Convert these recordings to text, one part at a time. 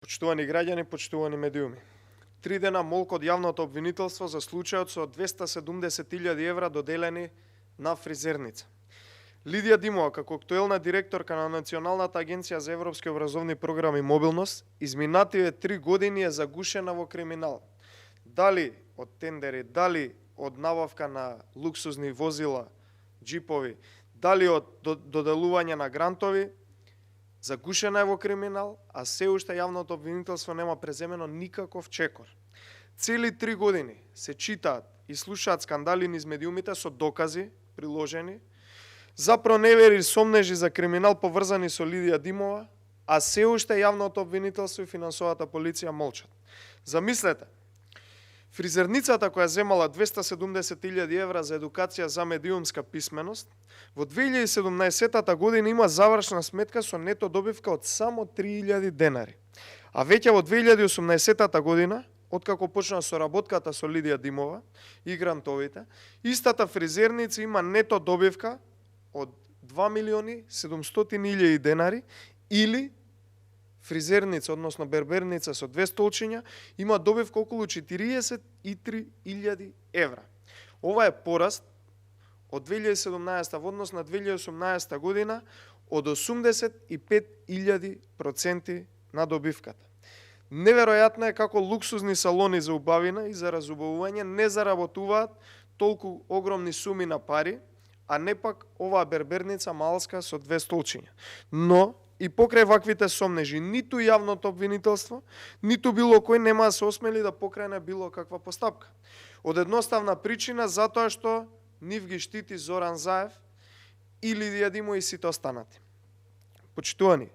Почитувани граѓани, почитувани медиуми. 3 дена молк од јавното обвинителство за случајот со 270.000 евра доделени на фризерница. Лидија Димова, како актуелна директорка на Националната агенција за европски образовни програми и мобилност, изминативе 3 години е загушена во криминал. Дали од тендери, дали од набавка на луксузни возила, джипови, дали од доделување на грантови, загушена е во криминал, а се уште јавното обвинителство нема преземено никаков чекор. Цели 3 години се читаат и слушаат скандали низ медиумите со докази приложени за проневери и сомнежи за криминал поврзани со Лидија Димова, а се уште јавното обвинителство и финансовата полиција молчат. Замислете, фризерницата која земала 270.000 евра за едукација за медиумска писменост, во 2017 година има завршна сметка со нето добивка од само 3.000 денари. А веќе во 2018 година, откако почна соработката со Лидија Димова и грантовите, истата фризерница има нето добивка од 2.700.000 денари или фризерница, односно берберница со 2 столчиња, има добивка околу 43.000 евра. Ова е пораст од 2017 во однос на 2018 година од 85.000% на добивката. Неверојатно е како луксузни салони за убавина и за разубавување не заработуваат толку огромни суми на пари, а не пак оваа берберница малска со 2 столчиња. Но и покрај ваквите сомнежи, ниту јавното обвинителство, ниту било кој нема да се осмели да покрене било каква постапка. Од едноставна причина, затоа што нив ги штити Зоран Заев и Лидија Димова и сите останати. Почитувани,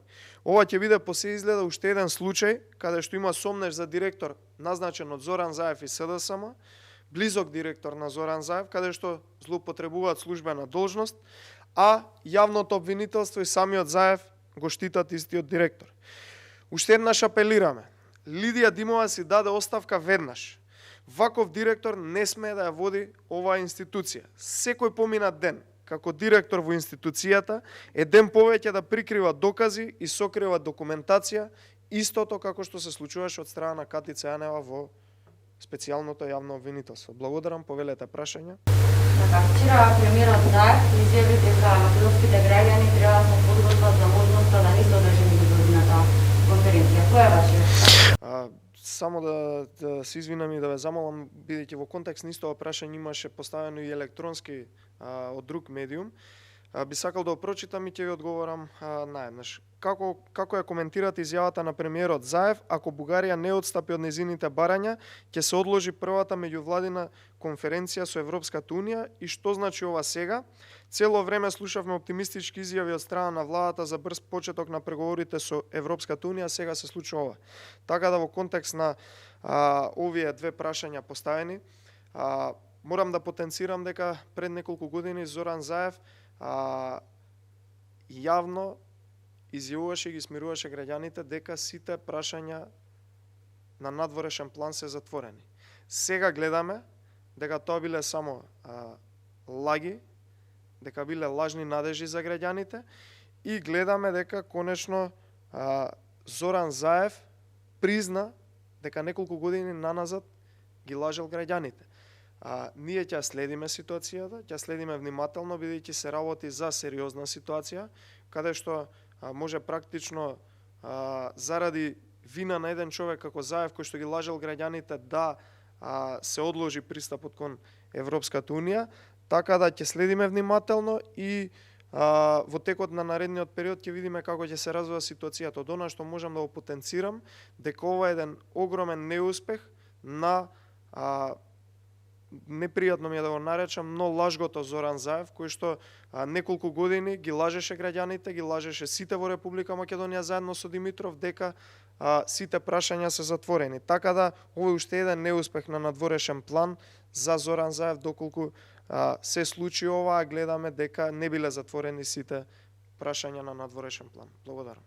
ова ќе биде по се изгледа уште еден случај каде што има сомнеж за директор назначен од Зоран Заев и СДСМ, близок директор на Зоран Заев, каде што злоупотребуваат службена должност, а јавното обвинителство и самиот Заев го штитат истиот директор. Уште еднаш апелираме. Лидија Димова си даде оставка веднаш. Ваков директор не смее да ја води оваа институција. Секој поминат ден, како директор во институцијата, е ден повеќе да прикрива докази и сокрива документација, истото како што се случуваше од страна на Катица Јанева во специјалното јавно обвинителство. Благодарам, повелете прашања. Вчера премиерот Заев изјави дека македонските граѓани треба да се подготват за можноста да не се одржи меѓудržавната конференција. Кој е вашиот? Само да се извинам и да ве замолам, бидејќи во контекст на истото прашање имаше поставено и електронски од друг медиум, би сакал да го прочитам и ќе ви одговорам наеднаш. Како ја коментирате изјавата на премиерот Заев, ако Бугарија не отстапи од незините барања, ќе се одложи првата меѓувладина конференција со Европската унија и што значи ова сега? Цело време слушавме оптимистички изјави од страна на владата за брз почеток на преговорите со Европската унија, сега се случува ова. Така да во контекст на овие две прашања поставени, морам да потенцирам дека пред неколку години Зоран Заев јавно изјавуваше и ги смируваше граѓаните дека сите прашања на надворешен план се затворени. Сега гледаме дека тоа биле само лаги, дека биле лажни надежи за граѓаните и гледаме дека конечно Зоран Заев призна дека неколку години наназад ги лажел граѓаните. Ние ќе следиме ситуацијата, ќе следиме внимателно, бидејќи се работи за сериозна ситуација, каде што може практично заради вина на еден човек како Заев, кој што ги лажел граѓаните, да се одложи пристапот кон Европската унија, така да ќе следиме внимателно и во текот на наредниот период ќе видиме како ќе се развива ситуацијата. Од она што можам да го потенцирам, дека ова е еден огромен неуспех на непријатно ми е да го наречам, но лажгото Зоран Заев, кој што неколку години ги лажеше граѓаните, ги лажеше сите во Република Македонија заедно со Димитров дека сите прашања се затворени. Така да овој уште еден неуспех на надворешен план за Зоран Заев, доколку се случи ова, гледаме дека не биле затворени сите прашања на надворешен план. Благодарам.